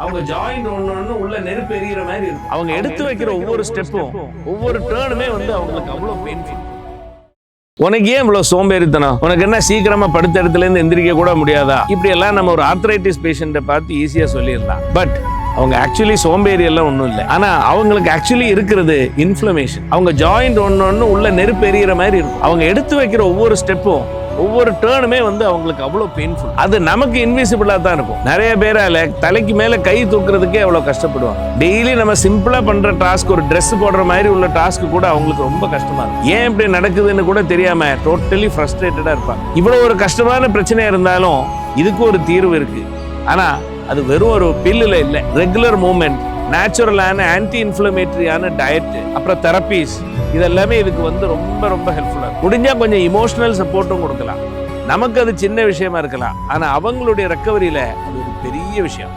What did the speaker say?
அவங்க ஜாயிண்ட் ஒண்ணு உள்ள நெருப்பு எரியிற மாதிரி இருக்கும். அவங்க எடுத்து வைக்கிற ஒவ்வொரு ஸ்டெப்பும் ஒவ்வொரு டேர்னுமே வந்து அவங்களுக்கு அவ்வளவு பெயின்ஃபுல். உனக்கு ஏன் இவ்வளவு சோம்பேறித்தனம்? உனக்கு என்ன சீக்கிரமா படுத்த இடத்துல இருந்து எந்திரிக்க கூட முடியாதா? இப்படி எல்லாம் நம்ம ஒரு ஆர்த்ரைட்டிஸ் பேஷண்ட்டை பார்த்து ஈஸியா சொல்லிடலாம். பட் அவங்க ஆக்சுவலி சோம்பேறி எல்லாம் ஒன்றும் இல்லை. ஆனா அவங்களுக்கு ஆக்சுவலி இருக்கிறது இன்ஃப்ளமேஷன். அவங்க ஜாயிண்ட் ஒண்ணு உள்ள நெருப்பு எரியிற மாதிரி இருக்கும். அவங்க எடுத்து வைக்கிற ஒவ்வொரு ஸ்டெப்பும் ஒவ்வொரு டேர்னுமே வந்து அவங்களுக்கு அவ்வளோ பெயின்ஃபுல். அது நமக்கு இன்விசிபிளா தான் இருக்கும். நிறைய பேரால தலைக்கு மேல கை தூக்குறதுக்கே அவ்வளோ கஷ்டப்படுவாங்க. டெய்லி நம்ம சிம்பிளா பண்ற டாஸ்க், ஒரு ட்ரெஸ் போடுற மாதிரி உள்ள டாஸ்க் கூட அவங்களுக்கு ரொம்ப கஷ்டமா இருக்கும். ஏன் இப்படி நடக்குதுன்னு கூட தெரியாம டோட்டலி ஃப்ரஸ்ட்ரேட்டடா இருப்பாங்க. இவ்வளவு ஒரு கஷ்டமான பிரச்சனை இருந்தாலும் இதுக்கு ஒரு தீர்வு இருக்கு. ஆனா அது வெறும் ஒரு பில்லுல இல்லை. ரெகுலர் மூவ்மெண்ட், நேச்சுரலான ஆன்டி இன்ஃப்ளமேட்டரியான டயட், அப்புறம் தெரப்பீஸ், இதெல்லாமே இதுக்கு வந்து ரொம்ப ரொம்ப ஹெல்ப்ஃபுல்லா இருக்கும். முடிஞ்சா கொஞ்சம் இமோஷனல் சப்போர்ட்டும் கொடுக்கலாம். நமக்கு அது சின்ன விஷயமா இருக்கலாம், ஆனா அவங்களுடைய ரெக்கவரியில அது ஒரு பெரிய விஷயம்.